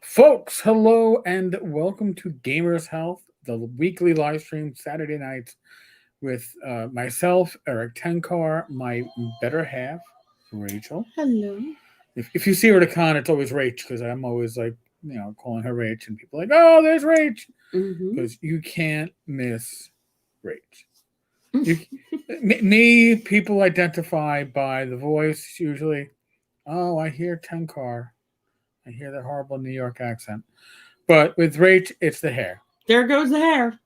Folks, hello and welcome to Gamers Health, the weekly live stream Saturday nights with myself, Rach Tenkar, my better half, Rachel. Hello. If you see her at a con, it's always Rach because I'm always like, calling her Rach, and people are like, oh, there's Rach, Mm-hmm. because you can't miss Rach. You, me, people identify by the voice usually. Oh, I hear Tenkar. I hear that horrible New York accent. But with Rach, it's the hair. There goes the hair.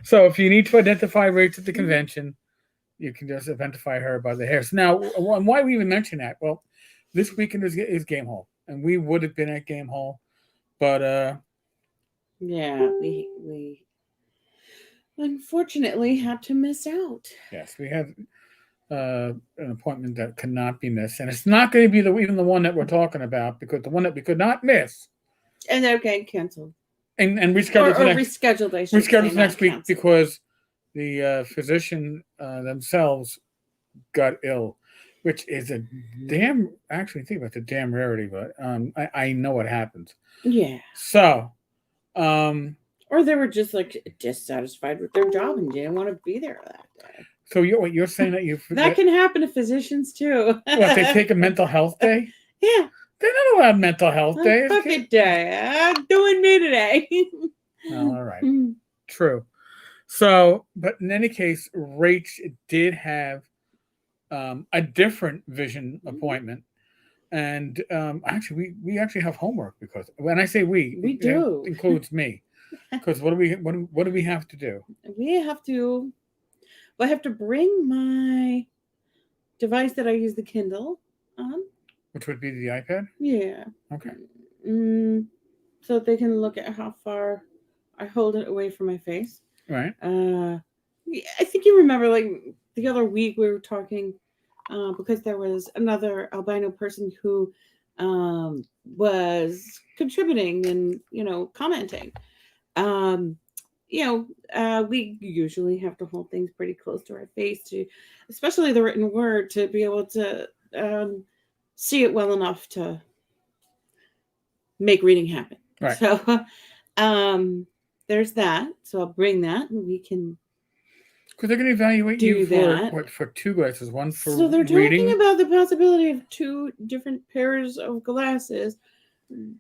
So if you need to identify Rach at the convention, you can just identify her by the hair. So now, why we even mention that? Well, this weekend is Game Hall, and we would have been at Game Hall, but yeah, we unfortunately had to miss out. yes, we have an appointment that cannot be missed, and it's not going to be even the one that we're talking about, because the one that we could not miss And they're getting canceled. and rescheduled rescheduled. I should rescheduled say, next week canceled. because the physician themselves got ill, which is a damn. Actually, think about the damn rarity, but I know what happens. Yeah. So, or they were just like dissatisfied with their job and didn't want to be there that day. so you're saying that you that can happen to physicians too. What, they take a mental health day? Yeah. They're not allowed mental health days. Fuck it day. I'm doing me today. Oh, all right. True. So, but in any case, Rach did have a different vision appointment, and actually, we actually have homework, because when I say we do. it includes me, because what do we have to do? We have to. Well, I have to bring my device that I use the Kindle on. Which would be the iPad? Yeah. Okay. So that they can look at how far I hold it away from my face. Right. I think you remember, like, the other week we were talking because there was another albino person who was contributing and, commenting. We usually have to hold things pretty close to our face, to, especially the written word, to be able to see it well enough to make reading happen. Right. So there's that. So I'll bring that, and we can. Because they're going to evaluate you for two glasses, one for So they're reading. talking about the possibility of two different pairs of glasses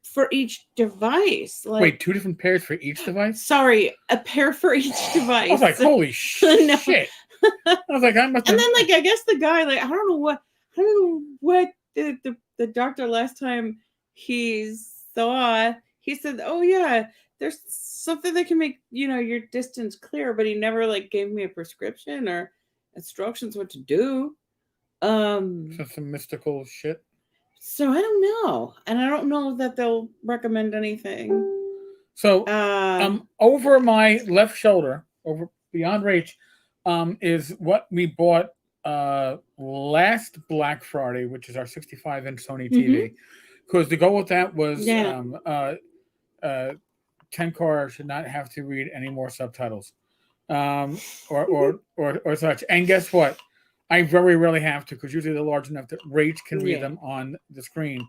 for each device. Like, wait, two different pairs for each device? Sorry, a pair for each device. I was like, holy shit! No. I was like, I must. And then, like, I guess the guy, like, I don't know what the doctor last time he saw. He said, "Oh yeah, there's something that can make your distance clear," but he never, like, gave me a prescription or instructions what to do. Some mystical shit. So I don't know, and I don't know that they'll recommend anything. So over my left shoulder, over beyond Rach, is what we bought last Black Friday, which is our 65-inch Sony TV. Because to go with that was Tenkar should not have to read any more subtitles, or such. And guess what? I very rarely have to, because usually they're large enough that Rach can read them on the screen.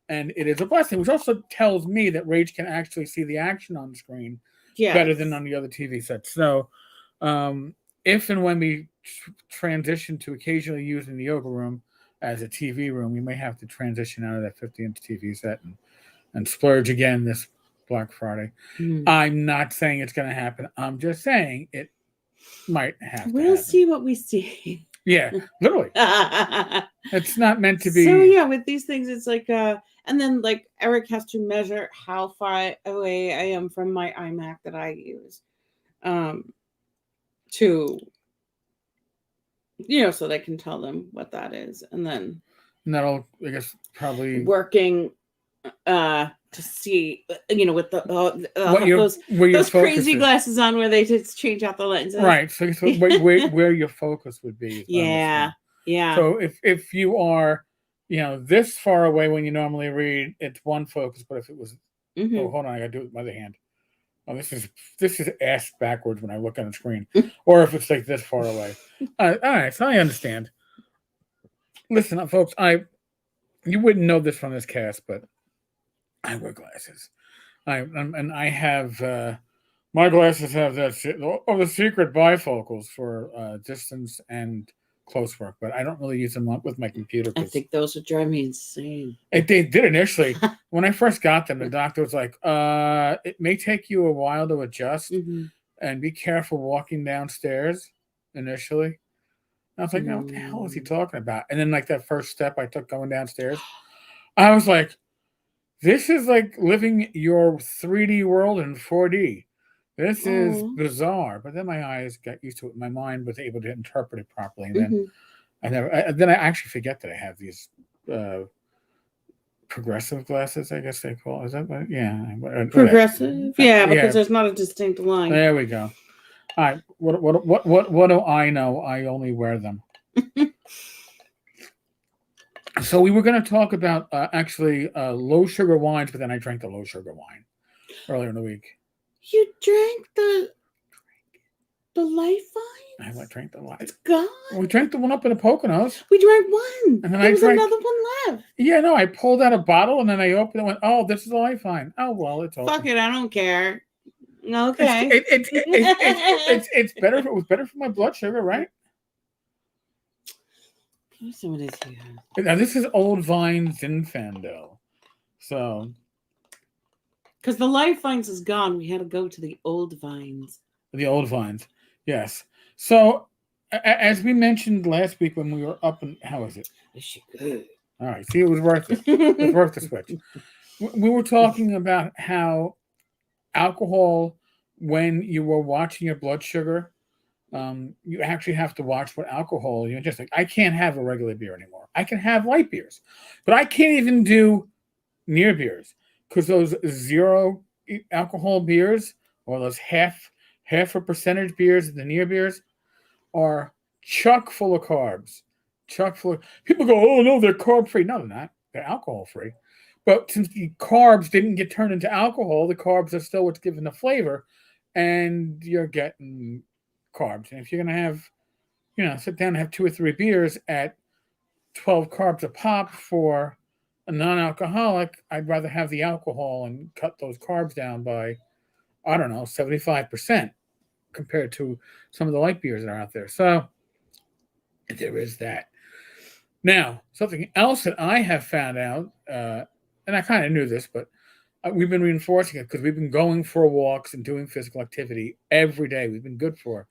And it is a blessing, which also tells me that Rach can actually see the action on the screen better than on the other TV sets. So if and when we transition to occasionally using the yoga room as a TV room, we may have to transition out of that 50-inch TV set and splurge again this Black Friday. I'm not saying it's going to happen. I'm just saying it might have We'll see what we see. Yeah, literally. It's not meant to be. So yeah, with these things, it's like, and then, like, Eric has to measure how far away I am from my iMac that I use, to, so they can tell them what that is, and that'll, I guess, probably working, to see, with the those crazy glasses on where they just change out the lenses. Right. So where your focus would be. Yeah. So if you are, this far away when you normally read, it's one focus. But if it was, oh, hold on, I got to do it with my other hand. Oh, this is ass backwards when I look on the screen. Or if it's like this far away. All right. So I understand. Listen, folks, you wouldn't know this from this cast, but I wear glasses. And I have my glasses have the secret bifocals for distance and close work, but I don't really use them with my computer. I think those would drive me insane. They did initially. When I first got them, the doctor was like, it may take you a while to adjust, and be careful walking downstairs initially. I was like, no, what the hell is he talking about? And then, like, that first step I took going downstairs, I was like, this is like living your 3D world in 4D. This is bizarre. But then my eyes got used to it. My mind was able to interpret it properly. And then I actually forget that I have these progressive glasses, I guess they call it. Is that what? Yeah. Progressive? Yeah, because there's not a distinct line. There we go. All right. What do I know? I only wear them. So we were going to talk about actually low sugar wines, but then I drank the low sugar wine earlier in the week. You drank the light vine? I drank the light. It's gone. We drank the one up in the Poconos. We drank one. And then there was another one left. Yeah, no, I pulled out a bottle and then I opened it and went, oh, this is a light vine. Oh, well, it's open. Fuck it, I don't care. Okay. It's better. It was better for my blood sugar, right? Some of this here. Now, this is Old Vine Zinfandel. So. Because the light vines is gone, we had to go to the old vines. The old vines, yes. So, as we mentioned last week when we were up and how is it? Is she good? All right. See, it was worth it. It was worth the switch. We were talking about how alcohol, when you were watching your blood sugar, you actually have to watch what alcohol you're just like. I can't have a regular beer anymore. I can have light beers, but I can't even do near beers because those zero alcohol beers or those half a percentage beers, the near beers, are chock full of carbs. People go, oh no, they're carb free. No, they're not. They're alcohol free. But since the carbs didn't get turned into alcohol, the carbs are still what's giving the flavor, and you're getting carbs. And if you're going to have, sit down and have 2 or 3 beers at 12 carbs a pop for a non-alcoholic, I'd rather have the alcohol and cut those carbs down by, 75% compared to some of the light beers that are out there. So there is that. Now, something else that I have found out, and I kind of knew this, but we've been reinforcing it because we've been going for walks and doing physical activity every day. We've been good for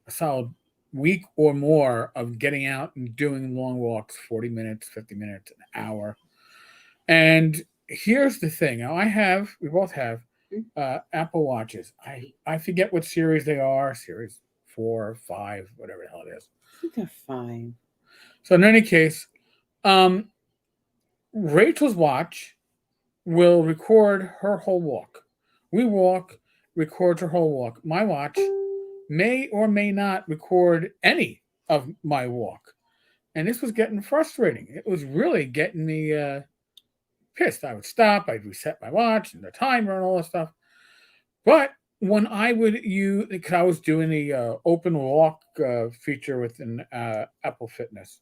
a solid week or more of getting out and doing long walks, 40 minutes, 50 minutes, an hour. And here's the thing. Now, we both have Apple Watches. I forget what series they are, series 4, 5, whatever the hell it is. I think they're 5. So in any case, Rachel's watch will record her whole walk. We walk, records her whole walk. My watch may or may not record any of my walk. And this was getting frustrating. It was really getting me pissed. I would stop, I'd reset my watch and the timer and all that stuff. But when I would use, because I was doing the open walk feature within Apple Fitness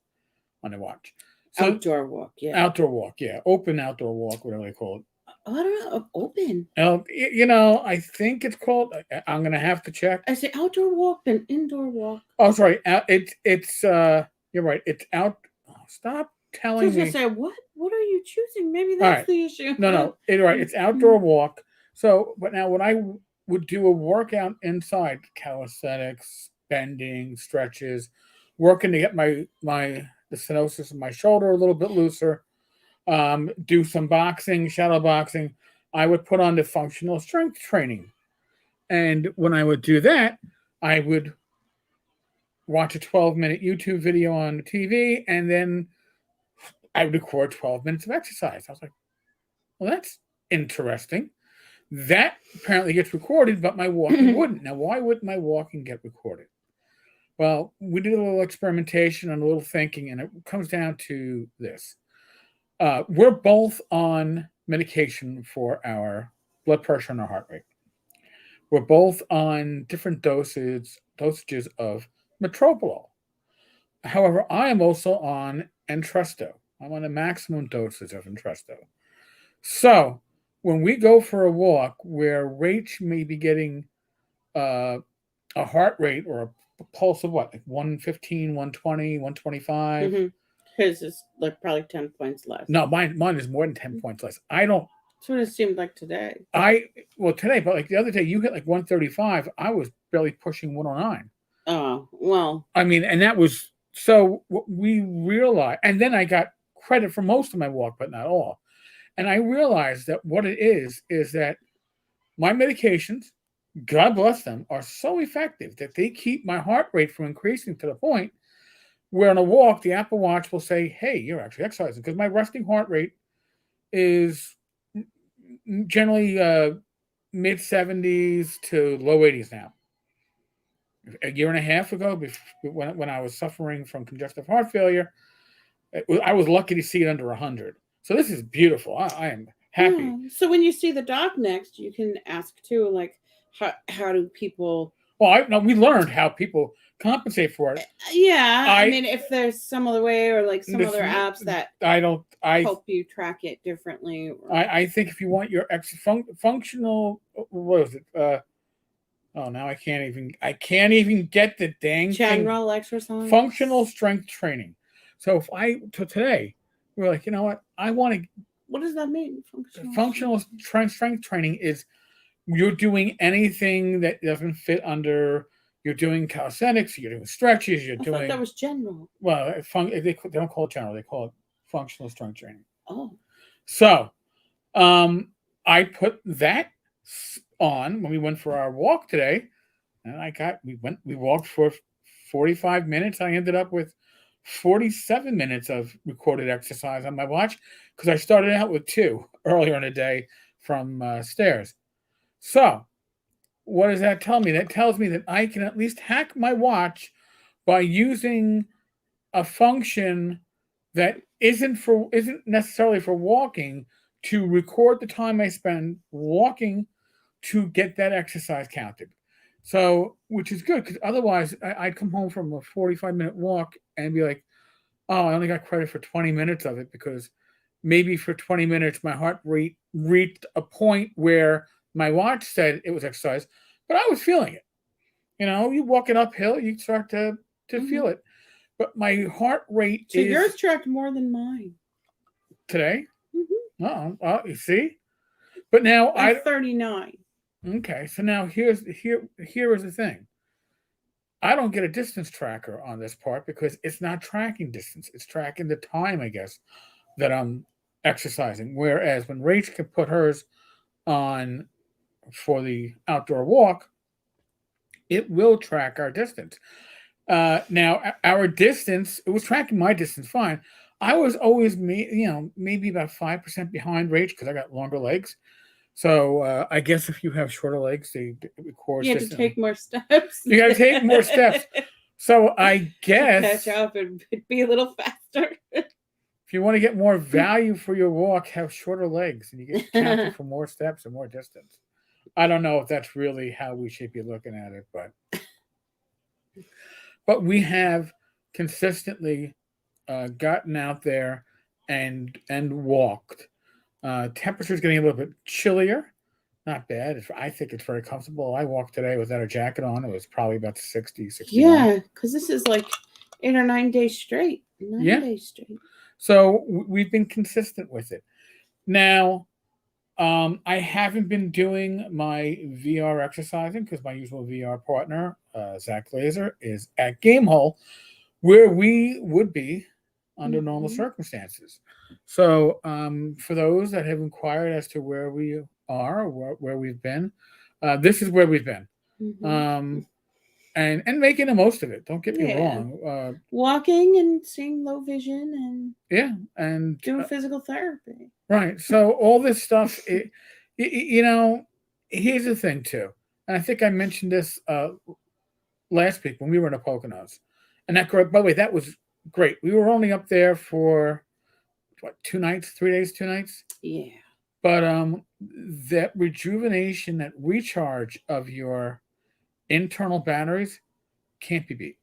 on the watch. So, outdoor walk, yeah. Outdoor walk, yeah. Open outdoor walk, whatever they call it. Oh, I don't know. Open. I think it's called. I'm going to have to check. I say outdoor walk, then indoor walk. Oh, sorry. It's. You're right. It's out. Oh, stop telling me. I was going to say, what are you choosing? Maybe that's the issue. No. Right. It's outdoor walk. So, but now when I would do a workout inside, calisthenics, bending, stretches, working to get the stenosis in my shoulder a little bit looser, do some boxing, shadow boxing, I would put on the functional strength training. And when I would do that, I would watch a 12-minute YouTube video on the TV, and then I would record 12 minutes of exercise. I was like, well, that's interesting. That apparently gets recorded, but my walking wouldn't. Now, why wouldn't my walking get recorded? Well, we did a little experimentation and a little thinking, and it comes down to this. We're both on medication for our blood pressure and our heart rate. We're both on different dosages of metoprolol. However, I am also on Entresto. I'm on the maximum dosage of Entresto. So when we go for a walk where Rach may be getting uh, a heart rate or a pulse of what, like 115, 120, 125. Mm-hmm. His is like probably 10 points less. No, mine is more than 10 points less. I don't. That's what it seemed like today. Well, today, but like the other day, you hit like 135. I was barely pushing 109. Oh, well. I mean, and that was so what we realized. And then I got credit for most of my walk, but not all. And I realized that what it is that my medications, God bless them, are so effective that they keep my heart rate from increasing to the point where on a walk, the Apple Watch will say, hey, you're actually exercising. Because my resting heart rate is generally mid 70s to low 80s now. A year and a half ago, when I was suffering from congestive heart failure, I was lucky to see it under 100. So this is beautiful. I am happy. Yeah. So when you see the doc next, you can ask too, like, how do people? Well, we learned how people compensate for it. Yeah, I mean, if there's some other way or like some other apps that help you track it differently. I think if you want your functional, what is it? Oh, now I can't even get the dang general exercise, functional strength training. So today we're like, you know what? I want to. What does that mean? Functional strength training is you're doing anything that doesn't fit under. You're doing calisthenics. You're doing stretches. I thought that was general. Well, they don't call it general. They call it functional strength training. Oh. So, I put that on when we went for our walk today, and we walked for 45 minutes. I ended up with 47 minutes of recorded exercise on my watch because I started out with 2 earlier in the day from stairs. So what does that tell me? That tells me that I can at least hack my watch by using a function that isn't necessarily for walking to record the time I spend walking to get that exercise counted. So, which is good because otherwise I'd come home from a 45-minute walk and be like, oh, I only got credit for 20 minutes of it because maybe for 20 minutes my heart rate reached a point where my watch said it was exercise, but I was feeling it. You know, you walking uphill, you start to feel it. But my heart rate so yours tracked more than mine today. Mm-hmm. You see. But now I'm 39. Okay, so now here is the thing. I don't get a distance tracker on this part because it's not tracking distance; it's tracking the time, I guess, that I'm exercising. Whereas when Rach can put hers on for the outdoor walk, it will track our distance. Now, our distance, it was tracking my distance fine. I was always, maybe about 5% behind Rach because I got longer legs. So I guess if you have shorter legs, they record. You have to take more steps. You got to take more steps. So I guess catch up and be a little faster. If you want to get more value for your walk, have shorter legs, and you get counted for more steps and more distance. I don't know if that's really how we should be looking at it, but we have consistently gotten out there and walked. Temperature's getting a little bit chillier. Not bad. I think it's very comfortable. I walked today without a jacket on. It was probably about 60, 61. Yeah, because this is like 8 or 9 days straight. 9 days straight. So we've been consistent with it. Now, I haven't been doing my VR exercising because my usual VR partner, Zach Glazer, is at Gamehole, where we would be under normal circumstances. So for those that have inquired as to where we are, where we've been, this is where we've been. And making the most of it. Don't get me wrong. Walking and seeing low vision and doing physical therapy. Right. So all this stuff, here's the thing too. And I think I mentioned this last week when we were in the Poconos. And that, by the way, that was great. We were only up there for 2 nights, 3 days, 2 nights. Yeah. But that rejuvenation, that recharge of your internal batteries can't be beat.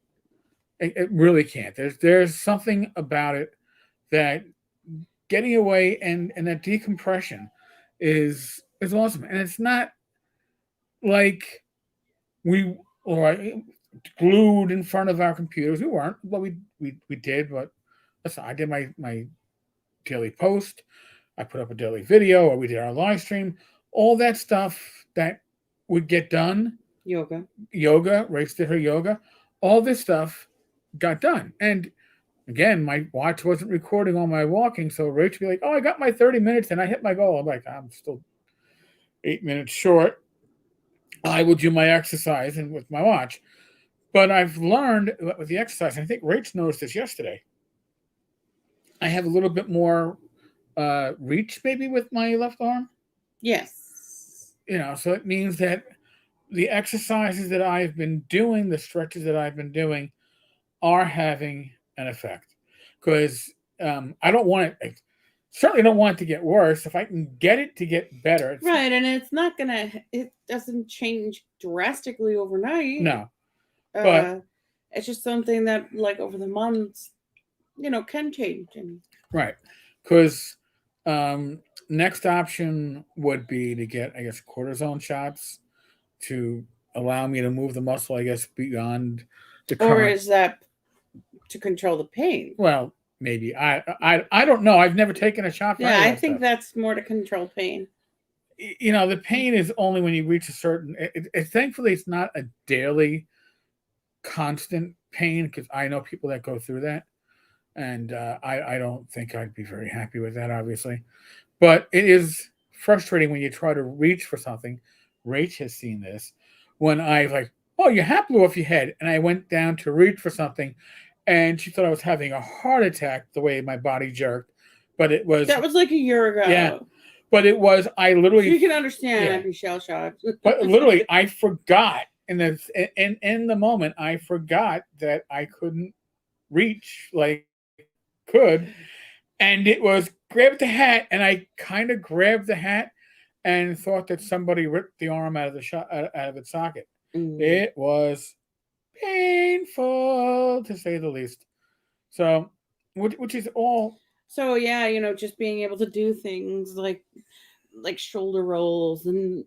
It really can't. There's something about it that getting away and that decompression is awesome. And it's not like we or glued in front of our computers. We weren't. Well, we did, but listen, I did my daily post. I put up a daily video, or we did our live stream. All that stuff that would get done. Yoga. Rach did her yoga. All this stuff got done. And again, my watch wasn't recording all my walking, so Rach would be like, "Oh, I got my 30 minutes and I hit my goal." I'm like, "I'm still 8 minutes short." I will do my exercise and with my watch. But I've learned with the exercise, and I think Rach noticed this yesterday, I have a little bit more reach maybe with my left arm. Yes. So it means that the exercises that I've been doing, the stretches that I've been doing, are having an effect. Because I don't want it, certainly don't want it to get worse. If I can get it to get better. Right, and it doesn't change drastically overnight. No. But it's just something that, like, over the months, can change. Right. Because next option would be to get, I guess, cortisone shots to allow me to move the muscle, I guess, beyond the current. Or is that to control the pain? Well, maybe. I don't know. I've never taken a shot for Yeah, I think stuff. that's more to control pain. The pain is only when you reach a certain... thankfully, it's not a daily constant pain, because I know people that go through that. And I don't think I'd be very happy with that, obviously. But it is frustrating when you try to reach for something. Rach has seen this. When I like, "Oh, your hat blew off your head." And I went down to reach for something, and she thought I was having a heart attack the way my body jerked. But it was... That was like a year ago. Yeah. But it was... I literally... You can understand I'd be shell-shocked. But literally, I forgot. In the moment, I forgot that I couldn't reach like could, and it was grab the hat, and I kind of grabbed the hat and thought that somebody ripped the arm out of its socket. It was painful, to say the least. So, which is all. So yeah, just being able to do things like shoulder rolls and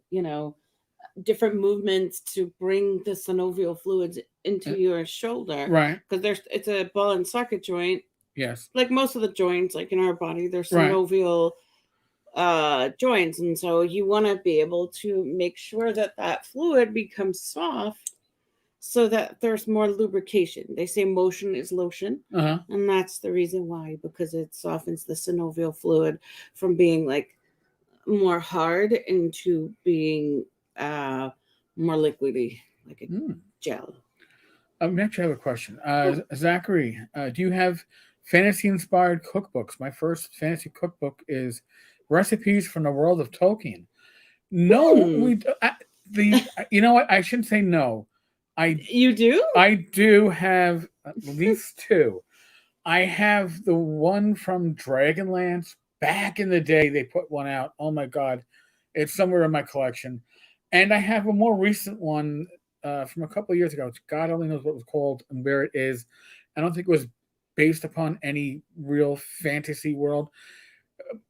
different movements to bring the synovial fluids into your shoulder, right? Because it's a ball and socket joint. Yes. Like most of the joints, like in our body, they're synovial joints. And so you want to be able to make sure that fluid becomes soft so that there's more lubrication. They say motion is lotion. And that's the reason why, because it softens the synovial fluid from being like more hard into being more liquidy, like a gel. Next, I have a question. Zachary, do you have fantasy-inspired cookbooks? My first fantasy cookbook is Recipes from the World of Tolkien. No, you know what? I shouldn't say no. You do? I do have at least two. I have the one from Dragonlance. Back in the day, they put one out. Oh my God. It's somewhere in my collection. And I have a more recent one from a couple of years ago. God only knows what it was called and where it is. I don't think it was based upon any real fantasy world.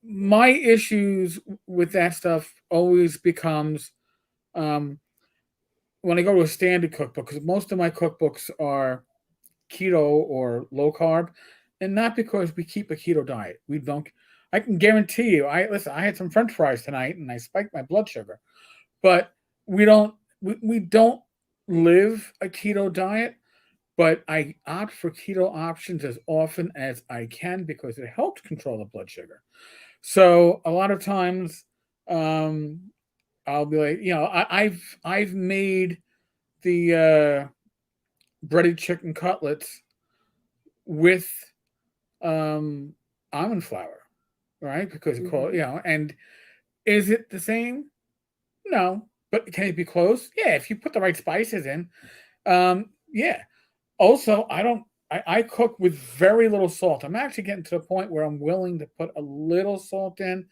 My issues with that stuff always becomes when I go to a standard cookbook, because most of my cookbooks are keto or low carb, and not because we keep a keto diet. We don't. I can guarantee you. I had some French fries tonight, and I spiked my blood sugar. But we don't live a keto diet. But I opt for keto options as often as I can because it helps control the blood sugar. So a lot of times, I'll be like, I've made the breaded chicken cutlets with almond flour, right? Because it called, and is it the same? No, but can it be close? Yeah, if you put the right spices in. Yeah. Also, I cook with very little salt. I'm actually getting to the point where I'm willing to put a little salt in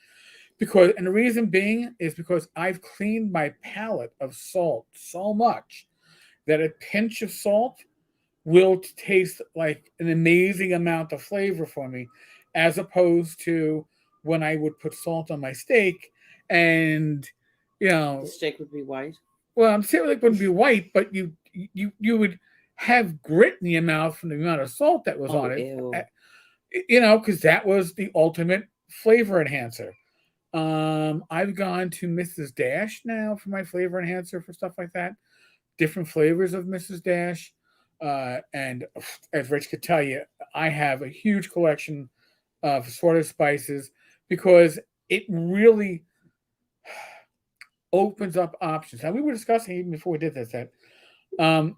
and the reason being is because I've cleaned my palate of salt so much that a pinch of salt will taste like an amazing amount of flavor for me, as opposed to when I would put salt on my steak, and The steak would be white. well, I'm saying it wouldn't be white, but you would have grit in your mouth from the amount of salt that was on it. Ew. Because that was the ultimate flavor enhancer. I've gone to Mrs. Dash now for my flavor enhancer for stuff like that. Different flavors of Mrs. Dash. And as Rich could tell you, I have a huge collection of assorted spices because it really opens up options. Now we were discussing even before we did this that I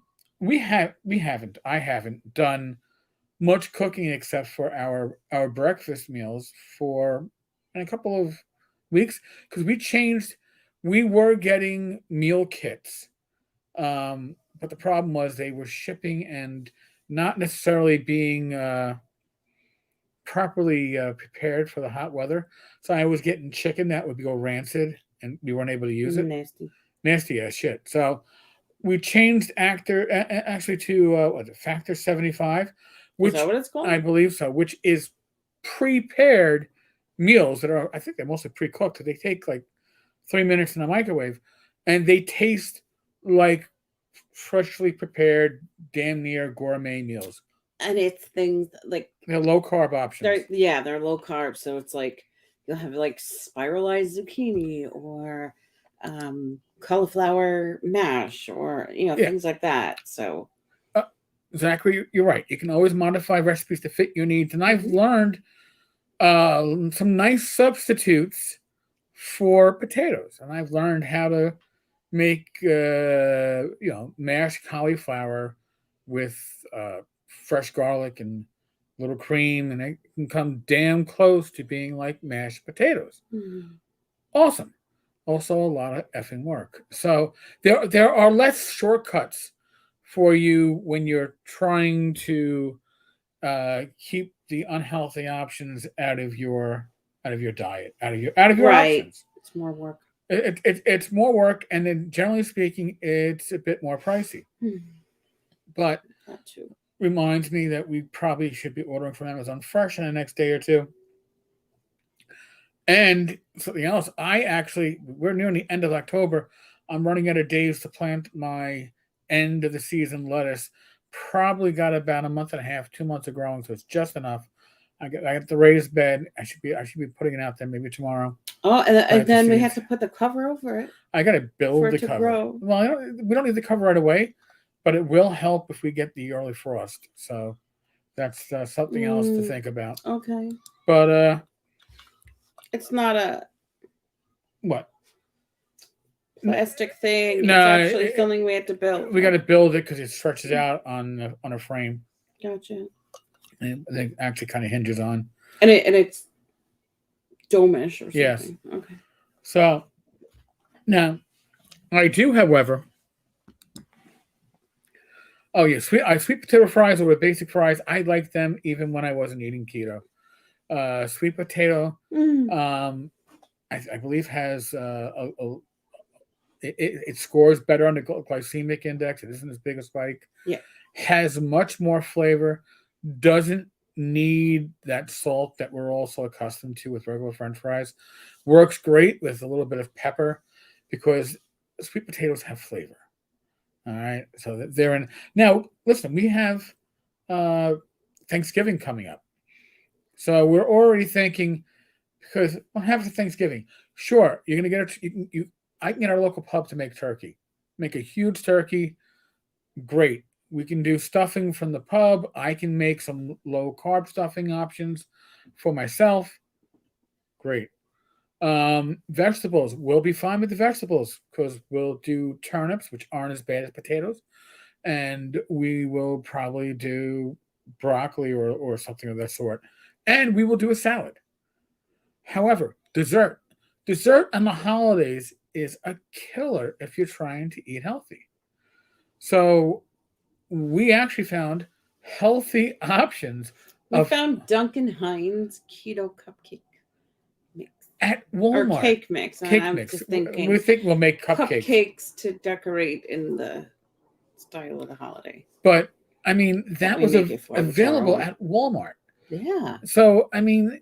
haven't done much cooking except for our breakfast meals for a couple of weeks because we were getting meal kits, but the problem was they were shipping and not necessarily being properly prepared for the hot weather. So I was getting chicken that would go rancid and we weren't able to use it. Nasty as shit. So we changed actually to Factor 75, which is that what it's called? I believe so, which is prepared meals that are, I think they're mostly pre-cooked. They take like 3 minutes in the microwave, and they taste like freshly prepared, damn near gourmet meals. And it's things like they're low carb options. They're low carb, so it's like you'll have like spiralized zucchini or cauliflower mash or things like that. So exactly, you're right. You can always modify recipes to fit your needs, and I've learned some nice substitutes for potatoes, and I've learned how to make mashed cauliflower with fresh garlic and little cream, and it can come damn close to being like mashed potatoes. Awesome. Also a lot of effing work. So there are less shortcuts for you when you're trying to keep the unhealthy options out of your diet, out of your options. It's more work. It's more work, and then generally speaking, it's a bit more pricey. But that too reminds me that we probably should be ordering from Amazon Fresh in the next day or two. And something else, we're near the end of October. I'm running out of days to plant my end of the season lettuce. Probably got about a month and a half, 2 months of growing, so it's just enough. I got the raised bed. I should be putting it out there maybe tomorrow. Oh, and then we have to put the cover over it. I got to build the cover. Grow. Well, we don't need the cover right away, but it will help if we get the early frost. So that's something else to think about. Okay. But it's not a what plastic thing. No, it's actually something we have to build. We got to build it because it stretches out on a frame. Gotcha. And it actually kind of hinges on. And it's dome-ish or something. Yes. Okay. So now I do, however. Oh yeah, sweet potato fries or basic fries. I like them even when I wasn't eating keto. Sweet potato, I believe has it scores better on the glycemic index. It isn't as big a spike. Yeah, has much more flavor. Doesn't need that salt that we're also accustomed to with regular French fries. Works great with a little bit of pepper because sweet potatoes have flavor. All right, so they're in. Now, listen, we have Thanksgiving coming up. So we're already thinking, because what happens at Thanksgiving? Sure, you're going to get I can get our local pub to make turkey. Make a huge turkey. Great. We can do stuffing from the pub. I can make some low-carb stuffing options for myself. Great. Vegetables. We'll be fine with the vegetables because we'll do turnips, which aren't as bad as potatoes. And we will probably do broccoli or something of that sort. And we will do a salad. However, dessert. Dessert on the holidays is a killer if you're trying to eat healthy. So we actually found healthy options. We found Duncan Hines keto cupcake mix at Walmart. Or cake mix. I'm just thinking. We think we'll make cupcakes. Cupcakes to decorate in the style of the holiday. But I mean, that was available at Walmart. Yeah. So I mean,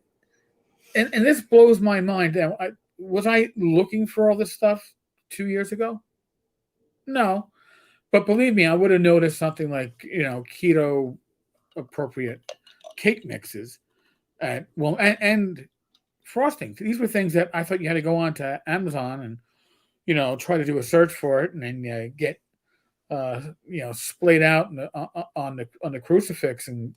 and this blows my mind. Now, was I looking for all this stuff 2 years ago? No, but believe me, I would have noticed something like keto appropriate cake mixes, and frosting. These were things that I thought you had to go on to Amazon and try to do a search for it, and then get splayed out on the crucifix, and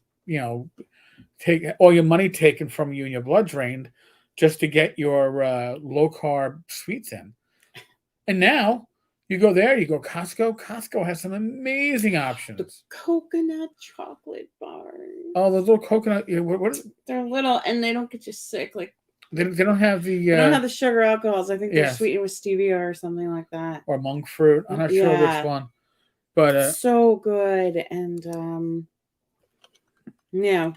take all your money taken from you and your blood drained just to get your low carb sweets in. And now you go there, you go Costco. Costco has some amazing options. The coconut chocolate bars. Oh, those little coconut. They're little, and they don't get you sick. Like they don't have the. They don't have the sugar alcohols. I think they're yes. sweetened with stevia or something like that. Or monk fruit. I'm not sure which one. But so good, and yeah,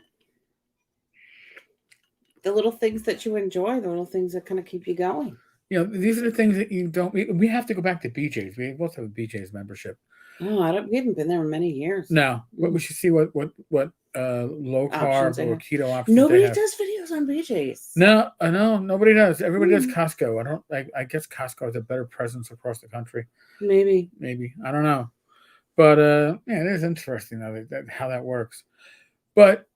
the little things that you enjoy, the little things that kind of keep you going. These are the things that you don't. We have to go back to BJ's. We both have a BJ's membership. Oh, we haven't been there in many years. No, but we should see what low carb or keto options. Nobody does videos on BJ's. No, I know nobody does. Everybody does Costco. I guess Costco has a better presence across the country. Maybe I don't know, but it is interesting how that works. But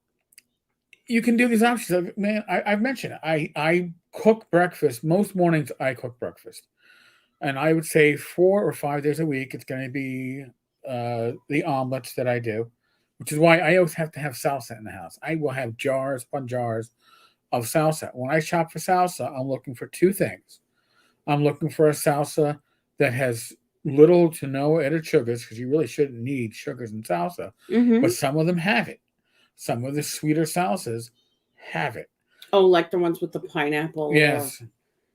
you can do these options. Man, I've mentioned it. I cook breakfast. Most mornings I cook breakfast. And I would say 4 or 5 days a week, it's going to be the omelets that I do, which is why I always have to have salsa in the house. I will have jars upon jars of salsa. When I shop for salsa, I'm looking for 2 things. I'm looking for a salsa that has little to no added sugars, because you really shouldn't need sugars in salsa, but some of them have it. Some of the sweeter salsas have it. Oh, like the ones with the pineapple. Yes.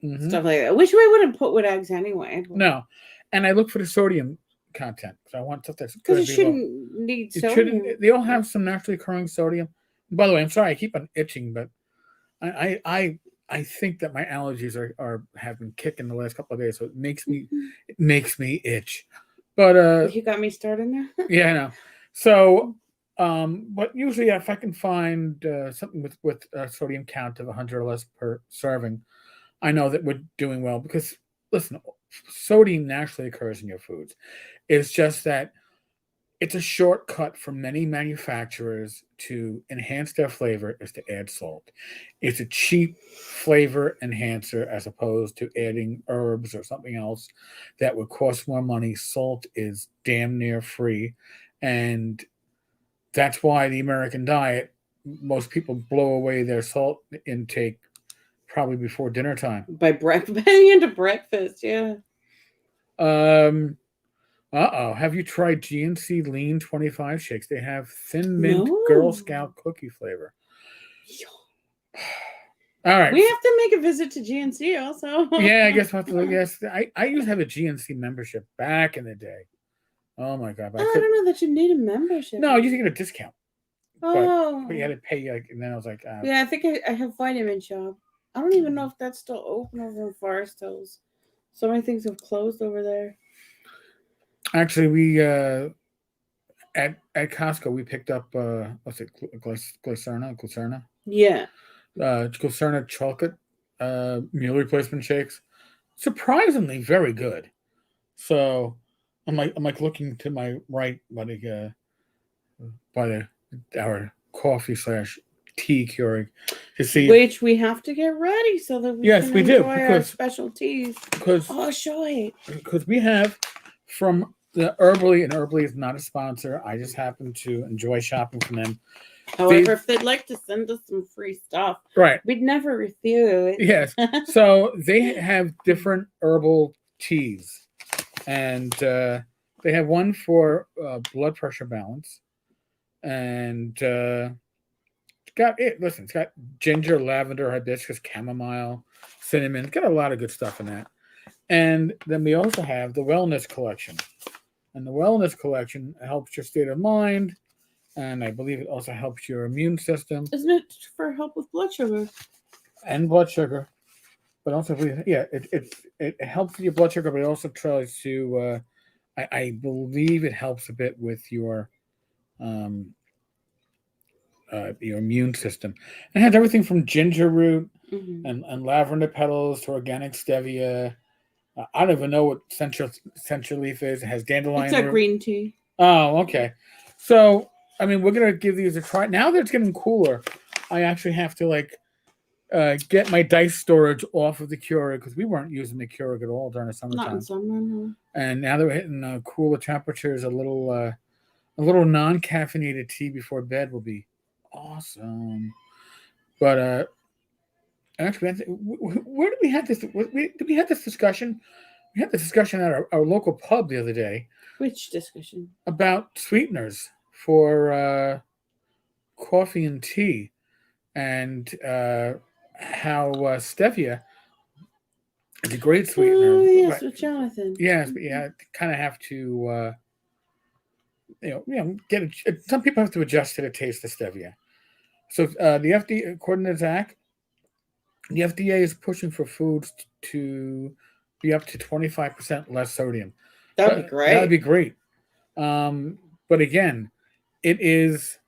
Stuff like that, which we wouldn't put with eggs anyway. No, and I look for the sodium content, because I want stuff that's because you shouldn't need sodium. They all have some naturally occurring sodium. By the way, I'm sorry I keep on itching, but I think that my allergies have been kicking the last couple of days, so it makes me itch. But you got me started now. Yeah, I know. So, but usually if I can find something with a sodium count of 100 or less per serving, I know that we're doing well, because, listen, sodium naturally occurs in your foods. It's just that it's a shortcut for many manufacturers to enhance their flavor is to add salt. It's a cheap flavor enhancer as opposed to adding herbs or something else that would cost more money. Salt is damn near free. And that's why the American diet, most people blow away their salt intake probably before dinner time. By into breakfast, yeah. Have you tried GNC Lean 25 shakes? They have thin mint Girl Scout cookie flavor. All right. We have to make a visit to GNC also. Yeah, I guess we'll have to look. Yes, I used to have a GNC membership back in the day. Oh my God. I don't know that you need a membership. No, you used to get a discount. Oh. But you had to pay, and then I was like... yeah, I think I have Vitamin Shop. I don't even know if that's still open over in Forest Hills. So many things have closed over there. Actually, we at Costco we picked up what's it, Glycerna? Yeah. Glycerna chocolate meal replacement shakes. Surprisingly, very good. So I'm like looking to my right by our coffee / tea Keurig to see, which we have to get ready so that we can enjoy our special teas. Because we have from the Herbally, and Herbally is not a sponsor. I just happen to enjoy shopping from them. However, if they'd like to send us some free stuff, right, we'd never refuse. Yes. So they have different herbal teas, and they have one for blood pressure balance, and it's got ginger, lavender, hibiscus, chamomile, cinnamon. It's got a lot of good stuff in that. And then we also have the wellness collection. And the wellness collection helps your state of mind. And I believe it also helps your immune system. Isn't it for help with blood sugar? And blood sugar. But also, it helps with your blood sugar, but it also tries to, I believe it helps a bit with your your immune system. It has everything from ginger root Mm-hmm. and lavender petals to organic stevia. I don't even know what central leaf is. It has dandelion It's a root. green tea. Oh, okay. So, I mean, we're gonna give these a try. Now that it's getting cooler, I actually have to get my dice storage off of the Keurig because we weren't using the Keurig at all during the Not in summertime. summer, no. And now that we're hitting cooler temperatures, a little non-caffeinated tea before bed will be awesome. But actually, where did we have this? Did we have this discussion? We had this discussion at our local pub the other day Which discussion? about sweeteners for coffee and tea, and how stevia is a great sweetener. Oh, yes, But, with Jonathan. yes, but yeah, kind of have to get some people have to adjust to the taste of stevia. So the FDA, according to Zach, the FDA is pushing for foods to be up to 25% less sodium. That'd be great. That'd be great. But again, it is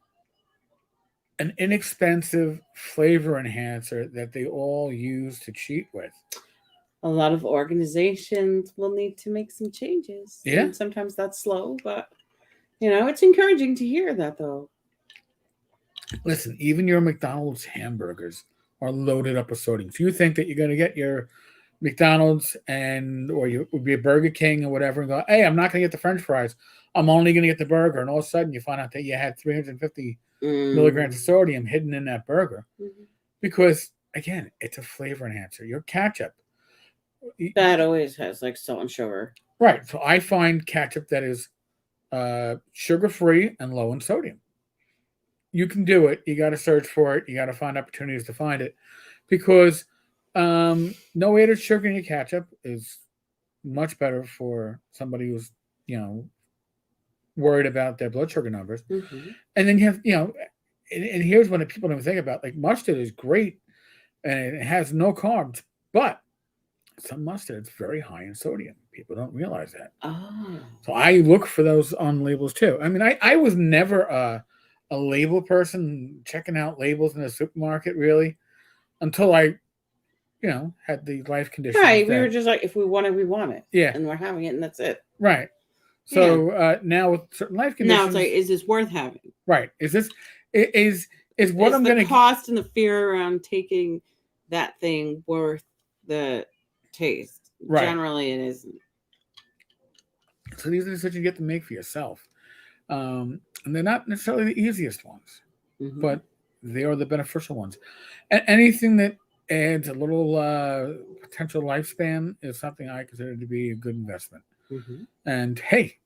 an inexpensive flavor enhancer that they all use to cheat with. A lot of organizations will need to make some changes. Yeah. And sometimes that's slow, but it's encouraging to hear that though. Listen, even your McDonald's hamburgers are loaded up with sodium. So you think that you're going to get your McDonald's or you would be a Burger King or whatever and go, hey, I'm not going to get the French fries. I'm only going to get the burger. And all of a sudden you find out that you had 350 milligrams of sodium hidden in that burger. Mm-hmm. Because, again, it's a flavor enhancer. Your ketchup. That always has like salt and sugar. Right. So I find ketchup that is sugar-free and low in sodium. You can do it. You got to search for it. You got to find opportunities to find it. Because no added sugar in your ketchup is much better for somebody who's, worried about their blood sugar numbers. Mm-hmm. And then you have, and here's one that people don't think about. Like mustard is great and it has no carbs, but some mustard is very high in sodium. People don't realize that. Oh. So I look for those on labels too. I mean, I was never a label person checking out labels in the supermarket really until I, had the life conditions. Right. We were just like, if we want it, we want it. Yeah. And we're having it and that's it. Right. So now with certain life conditions. Now it's like, is this worth having? Right. Is what I'm going to cost and the fear around taking that thing worth the taste? Right. Generally, it isn't. So these are decisions you get to make for yourself. And they're not necessarily the easiest ones, mm-hmm. but they are the beneficial ones. And anything that adds a little potential lifespan is something I consider to be a good investment. Mm-hmm. And hey,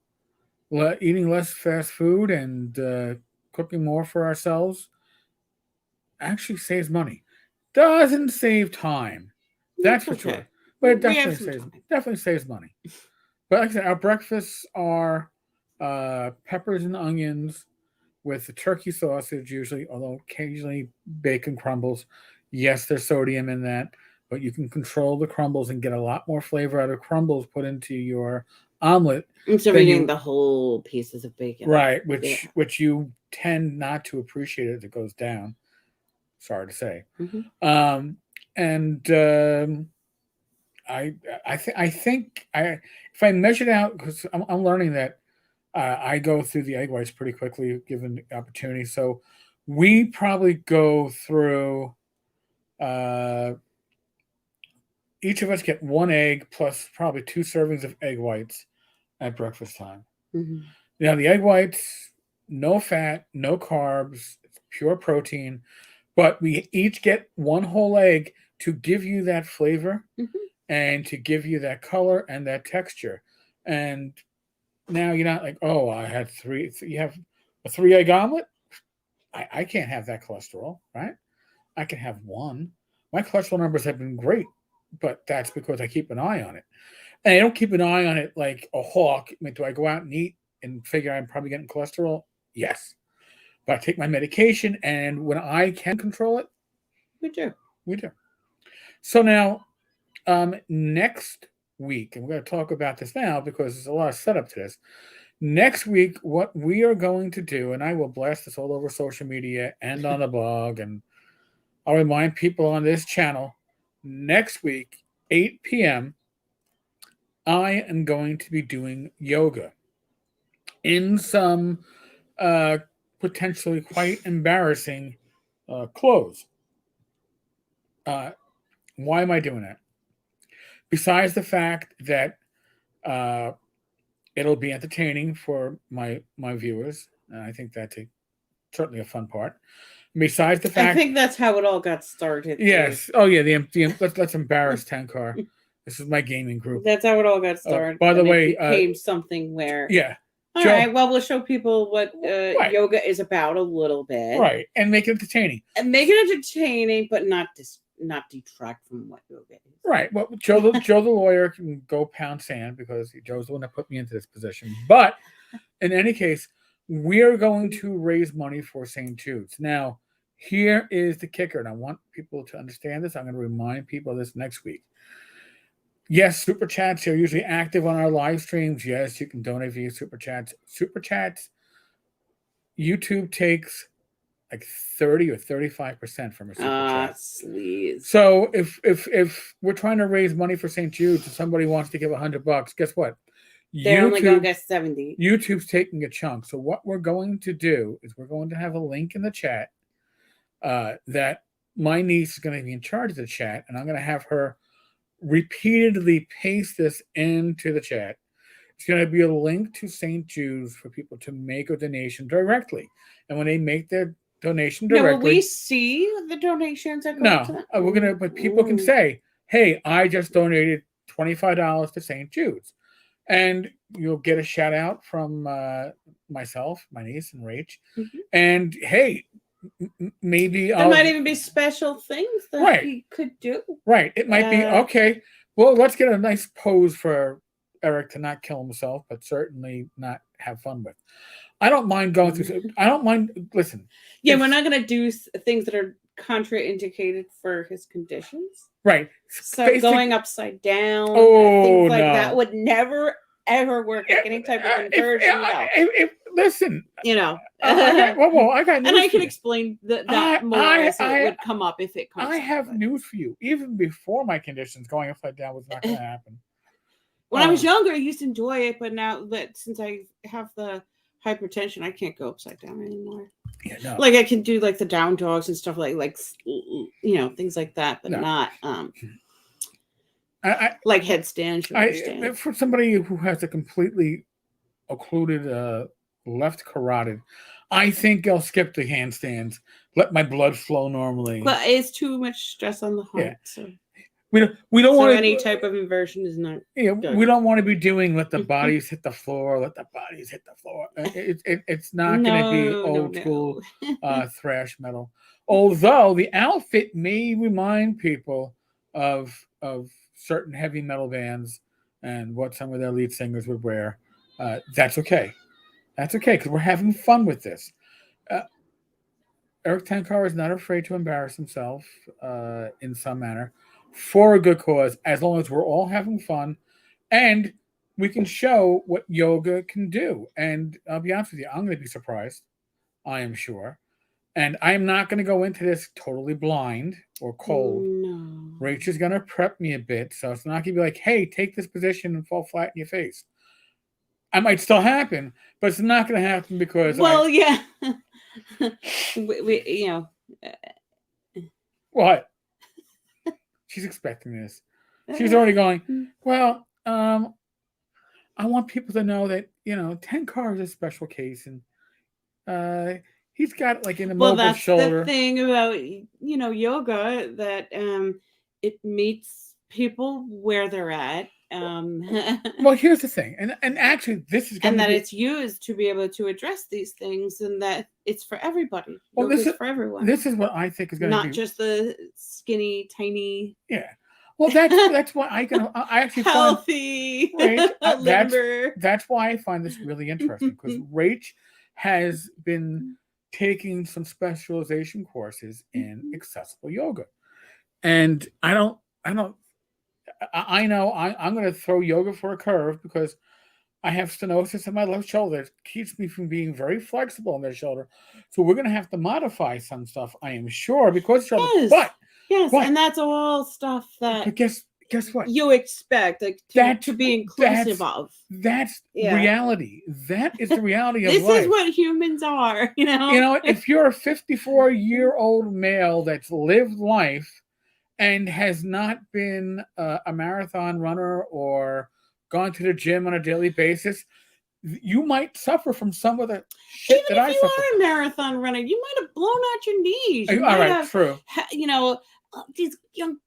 eating less fast food and cooking more for ourselves actually saves money. Doesn't save time. That's for sure. But it definitely saves money. But like I said, our breakfasts are peppers and onions with the turkey sausage usually, although occasionally bacon crumbles. Yes, there's sodium in that, but you can control the crumbles and get a lot more flavor out of crumbles put into your omelet. Instead of eating the whole pieces of bacon. Right, which you tend not to appreciate as it goes down. Sorry to say. Mm-hmm. I think if I measured out, because I'm learning that I go through the egg whites pretty quickly given the opportunity. So we probably go through each of us get one egg plus probably 2 servings of egg whites at breakfast time. Mm-hmm. Now the egg whites, no fat, no carbs, it's pure protein, but we each get one whole egg to give you that flavor. Mm-hmm. And to give you that color and that texture. And now you're not like, oh, I had 3. You have a 3-egg omelet? I can't have that cholesterol, right? I can have 1. My cholesterol numbers have been great, but that's because I keep an eye on it. And I don't keep an eye on it like a hawk. I mean, do I go out and eat and figure I'm probably getting cholesterol? Yes. But I take my medication, and when I can control it, we do. So now, next week, and we're going to talk about this now because there's a lot of setup to this. Next week, what we are going to do, and I will blast this all over social media and on the blog, and I'll remind people on this channel, next week, 8 p.m., I am going to be doing yoga in some potentially quite embarrassing clothes. Why am I doing that? Besides the fact that it'll be entertaining for my viewers, and I think that's certainly a fun part. Besides the fact, I think that's how it all got started. yes. Oh yeah. Let's embarrass Tenkar. This is my gaming group. That's how it all got started. By the way, it became something where yeah. All right. Well, we'll show people what Right. yoga is about a little bit, right, and make it entertaining. And make it entertaining, but not detract from what yoga is. Right. Well, Joe the lawyer can go pound sand because Joe's the one that put me into this position. But in any case, we're going to raise money for St. Jude's. Now, here is the kicker, and I want people to understand this. I'm going to remind people of this next week. Yes, super chats are usually active on our live streams. Yes, you can donate via super chats. Super chats, YouTube takes like 30 or 35% from a super chat. Sleaze. So if we're trying to raise money for St. Jude's and somebody wants to give $100, guess what? They're only going to get 70. YouTube's taking a chunk. So what we're going to do is we're going to have a link in the chat that my niece is going to be in charge of the chat, and I'm going to have her repeatedly paste this into the chat. It's going to be a link to St. Jude's for people to make a donation directly. And when they make their donation directly... Now, will we see the donations that go to that? No, we're going to... But people can say, hey, I just donated $25 to St. Jude's. And you'll get a shout out from myself, my niece, and Rach. Mm-hmm. And hey, maybe there might even be special things that he could do. Right. It might be, okay, well, let's get a nice pose for Eric to not kill himself, but certainly not have fun with. I don't mind going through. I don't mind. Listen. Yeah, we're not going to do things that are contraindicated for his conditions. Right. So going upside down, things like that would never ever work. Like any type of inversion. Listen, you know. I got news and I can you. Explain that more so it would come up if it comes. I have news for you. Even before my conditions, going upside down was not going to happen. When I was younger, I used to enjoy it, but now that since I have the hypertension, I can't go upside down anymore. Yeah, no. Like I can do like the down dogs and stuff like things like that, but not like headstand. For somebody who has a completely occluded left carotid, I think I'll skip the handstands, let my blood flow normally. But it's too much stress on the heart. Yeah. So we don't want any type of inversion is not. Yeah, we don't want to be doing let the bodies hit the floor. Let the bodies hit the floor. It's not going to be old school thrash metal. Although the outfit may remind people of certain heavy metal bands and what some of their lead singers would wear. That's okay. That's okay because we're having fun with this. Eric Tenkar is not afraid to embarrass himself in some manner for a good cause, as long as we're all having fun and we can show what yoga can do. And I'll be honest with you, I'm going to be surprised. I am sure. And I'm not going to go into this totally blind or cold. No. Rach is going to prep me a bit. So it's not going to be like, hey, take this position and fall flat in your face. I might still happen, but it's not going to happen because... yeah. we What? She's expecting this. She's already going, well, I want people to know that, Tenkar is a special case and he's got like an immobile shoulder. Well, that's the thing about, yoga, that it meets people where they're at. Well, here's the thing. And actually, this is going to be... it's used to be able to address these things and that it's for everybody. Well, this is for everyone. This is what I think is going to be... Not just the skinny, tiny... Yeah. Well, that's why I actually healthy find... Right? That's why I find this really interesting, because Rach has been taking some specialization courses in accessible yoga. And I know I'm going to throw yoga for a curve because I have stenosis in my left shoulder. It keeps me from being very flexible in the shoulder. So we're going to have to modify some stuff, I am sure, because shoulder. Yes. But And that's all stuff that but guess what? you expect, like to be inclusive of. That's reality. That is the reality of this life. This is what humans are, You know, if you're a 54-year-old male that's lived life and has not been a marathon runner or gone to the gym on a daily basis, you might suffer from some of the shit Even that if I you suffer. are a marathon runner, you might have blown out your knees. You All might right, have, true. You know,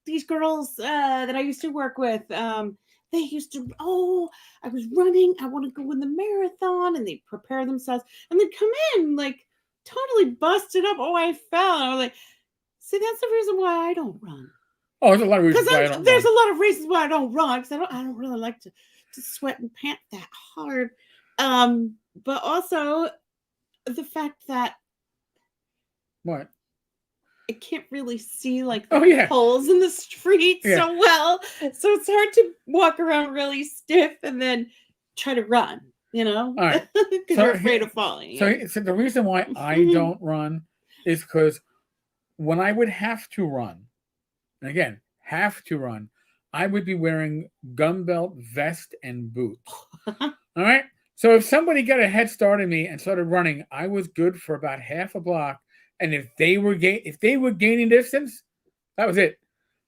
these girls that I used to work with. They used to, I was running. I want to go in the marathon, and they prepare themselves, and they'd come in like totally busted up. Oh, I fell. And I was like, see, that's the reason why I don't run. Oh, there's a lot of reasons why I don't There's run. a lot of reasons why I don't run, because I don't really like to sweat and pant that hard. But also the fact that What? I can't really see like the holes in the street so well, so it's hard to walk around really stiff and then try to run. You know, all right, because you're afraid of falling. So the reason why I don't run is because when I would have to run, and again, have to run, I would be wearing gun belt, vest, and boots. All right. So if somebody got a head start on me and started running, I was good for about half a block. And if they were gaining distance, that was it.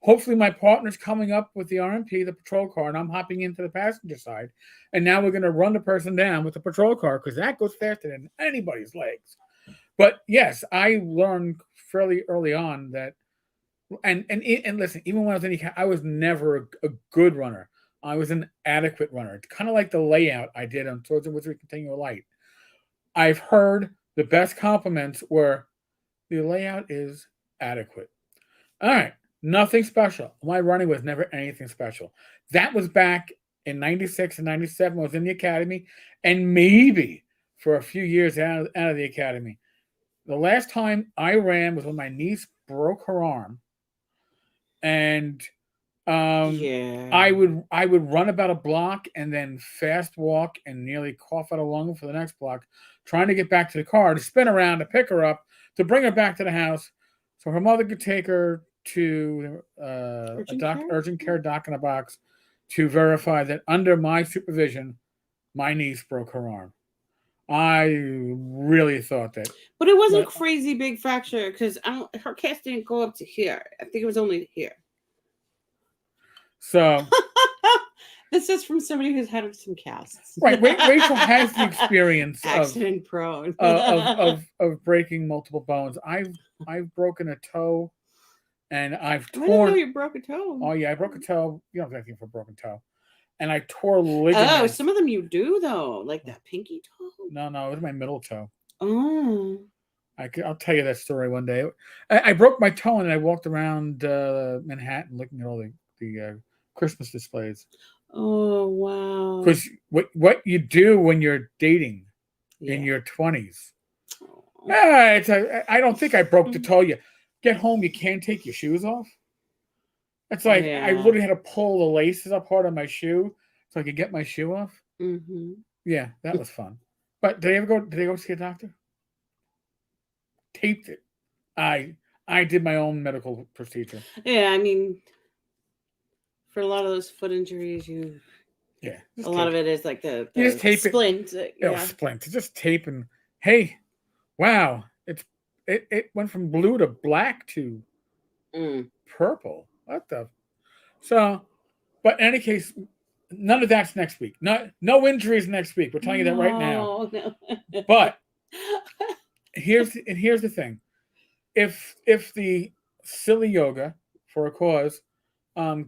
Hopefully my partner's coming up with the RMP, the patrol car, and I'm hopping into the passenger side. And now we're going to run the person down with the patrol car because that goes faster than anybody's legs. But yes, I learned fairly early on that, and listen, even when I was in I was never a good runner. I was an adequate runner. It's kind of like the layout I did on Swords and Wizardry Continual Light. I've heard the best compliments were, the layout is adequate. All right. Nothing special. My running was never anything special. That was back in 96 and 97. I was in the academy and maybe for a few years out of the academy. The last time I ran was when my niece broke her arm. And I would run about a block and then fast walk and nearly cough out a lung for the next block, trying to get back to the car, to spin around, to pick her up, to bring her back to the house so her mother could take her to urgent care doc in a box to verify that under my supervision, my niece broke her arm. I really thought that. But it wasn't a crazy big fracture because her cast didn't go up to here. I think it was only here. So this is from somebody who's had some casts. Right. Rachel has the experience accident prone of breaking multiple bones. I've broken a toe, and I've torn. I didn't know you broke a toe. Oh yeah, I broke a toe. You don't have anything for a broken toe, and I tore ligaments. Oh, some of them you do though, like that pinky toe. No, it was my middle toe. Oh. I'll tell you that story one day. I broke my toe and I walked around Manhattan looking at all the Christmas displays. Oh wow! Because what you do when you're dating in your 20s, I don't think I broke the toe. You get home, you can't take your shoes off. It's like I literally had to pull the laces up hard on my shoe so I could get my shoe off. Mm-hmm. Yeah, that was fun. But did they go see a doctor? Taped it. I did my own medical procedure. Yeah, I mean, for a lot of those foot injuries, a lot of it is like the just tape splint. Splint. Just tape and hey, wow, it went from blue to black to purple. What the? So, but in any case, none of that's next week. No injuries next week. We're telling you that right now. No. But here's the thing. If the silly yoga for a cause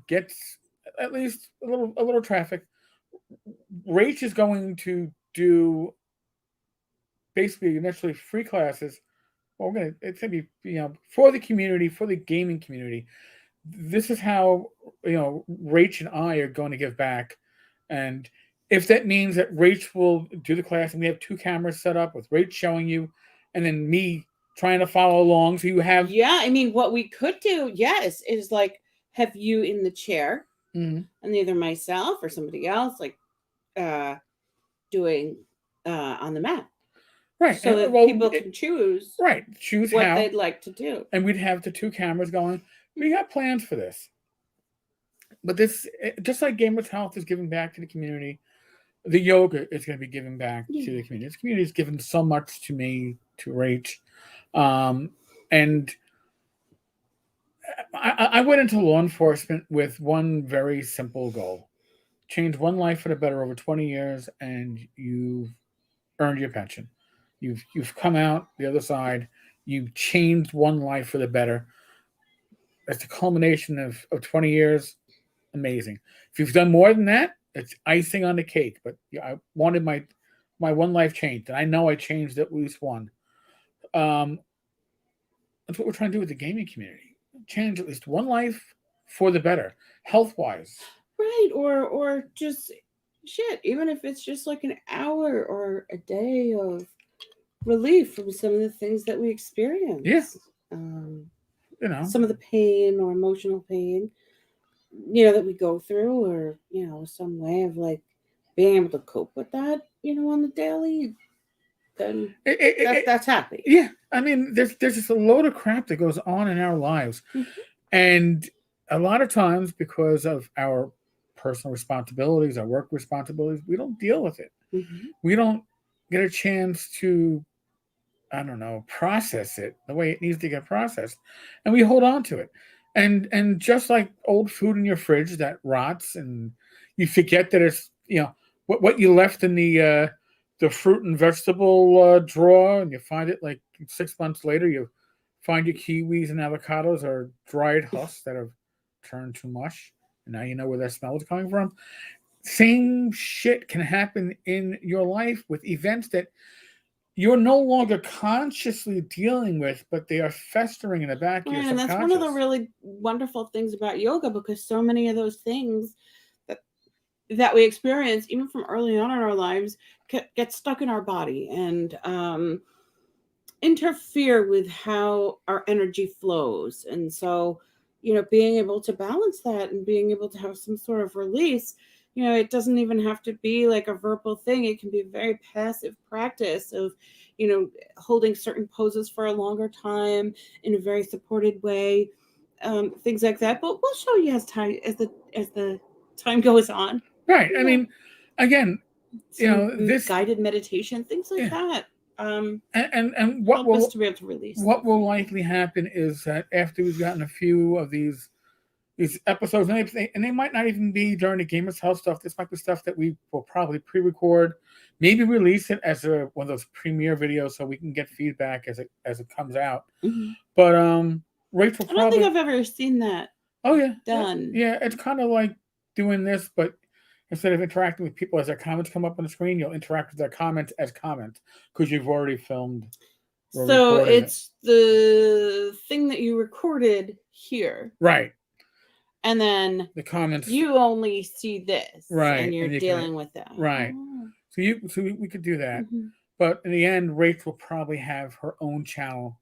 gets at least a little traffic, Rach is going to do basically initially free classes. Well, it's gonna be for the community, for the gaming community. This is how Rach and I are going to give back, and if that means that Rach will do the class and we have 2 cameras set up with Rach showing you, and then me trying to follow along, so you have. Yeah, I mean, what we could do, is like have you in the chair, and either myself or somebody else, like, doing on the mat, Right. so that people can choose choose what how they'd like to do. And we'd have the 2 cameras going. We got plans for this. But this, just like Gamers Health is giving back to the community, the yoga is going to be giving back to the community. This community has given so much to me, to Rach. And I went into law enforcement with one very simple goal. Change one life for the better over 20 years, and you've earned your pension. You've come out the other side. You've changed one life for the better. That's the culmination of 20 years. Amazing. If you've done more than that, it's icing on the cake. But I wanted my one life changed, and I know I changed at least one. That's what we're trying to do with the gaming community. Change at least one life for the better, health-wise. Right, or just shit, even if it's just like an hour or a day of relief from some of the things that we experience. Yeah. Some of the pain or emotional pain, that we go through, or, some way of like being able to cope with that, on the daily, then that's happy. Yeah. I mean, there's just a load of crap that goes on in our lives. And a lot of times, because of our personal responsibilities, our work responsibilities, we don't deal with it. We don't get a chance to, process it the way it needs to get processed. And we hold on to it. And just like old food in your fridge that rots, and you forget that it's, what you left in the fruit and vegetable drawer, and you find it like 6 months later, you find your kiwis and avocados are dried husks that have turned to mush. And now you know where that smell is coming from. Same shit can happen in your life with events that you're no longer consciously dealing with, but they are festering in the back of your subconscious. And that's one of the really wonderful things about yoga, because so many of those things that we experience, even from early on in our lives, get stuck in our body and interfere with how our energy flows. And so, being able to balance that and being able to have some sort of release, it doesn't even have to be like a verbal thing. It can be a very passive practice of, holding certain poses for a longer time in a very supported way, things like that. But we'll show you as the time goes on. Right. I mean, again, this guided meditation, things like that. And what help will us to be able to release. What will likely happen is that after we've gotten a few of these episodes, and they might not even be during the Gamers Health stuff. This might be stuff that we will probably pre-record, maybe release it as one of those premiere videos so we can get feedback as it comes out. But Rachel, I don't think I've ever seen that. Oh yeah, done. Yeah, it's kind of like doing this, but instead of interacting with people as their comments come up on the screen, you'll interact with their comments as comments because you've already filmed. So it's the thing that you recorded here. Right. And then the comments, you only see this. Right. And you're dealing with that. Right. Oh. So we could do that. But in the end, Rach will probably have her own channel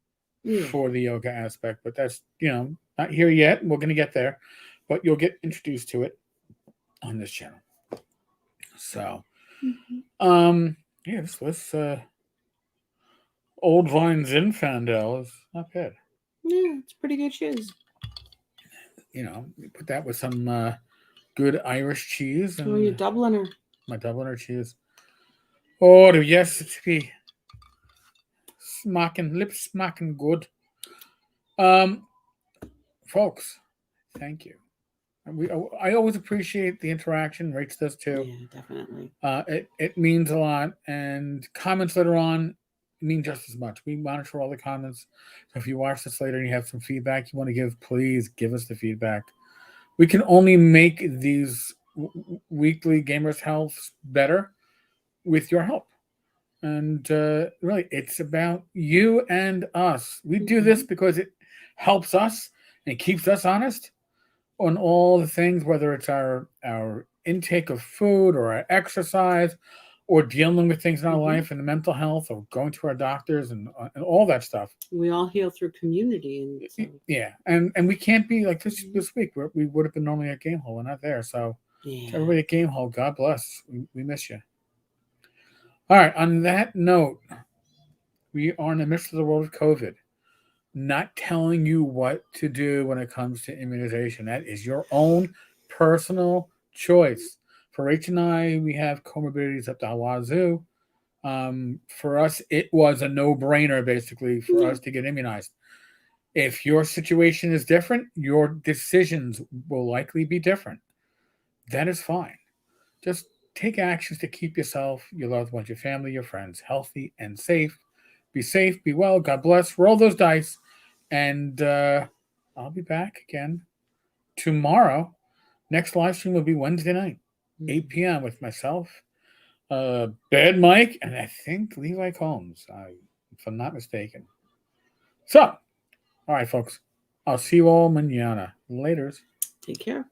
for the yoga aspect. But that's, not here yet. We're going to get there. But you'll get introduced to it on this channel. So, this Old Vine Zinfandel is not bad. Yeah, it's pretty good shoes. You put that with some good Irish cheese. And your Dubliner. My Dubliner cheese. Oh, yes, it's be lips smacking good. Folks, thank you. I always appreciate the interaction. Rach does too. Yeah, definitely. It means a lot, and comments later on mean just as much. We monitor all the comments. So if you watch this later and you have some feedback you want to give, please give us the feedback. We can only make these weekly Gamers Health better with your help. And really, it's about you and us. We do this because it helps us and it keeps us honest on all the things, whether it's our intake of food or our exercise or dealing with things in our life and the mental health or going to our doctors and all that stuff. We all heal through community. And so. Yeah. And we can't be like this week. We would have been normally at Game Hole. We're not there. So everybody at Game Hole, God bless. We miss you. All right. On that note, we are in the midst of the world of COVID. Not telling you what to do when it comes to immunization. That is your own personal choice. For Rach and I, we have comorbidities up the wazoo. For us, it was a no-brainer, basically, for us to get immunized. If your situation is different, your decisions will likely be different. That is fine. Just take actions to keep yourself, your loved ones, your family, your friends healthy and safe. Be safe, be well. God bless. Roll those dice. And I'll be back again tomorrow. Next live stream will be Wednesday night, 8 p.m. with myself, Bad Mike, and I think Levi Combs, if I'm not mistaken. So, all right, folks. I'll see you all mañana. Laters. Take care.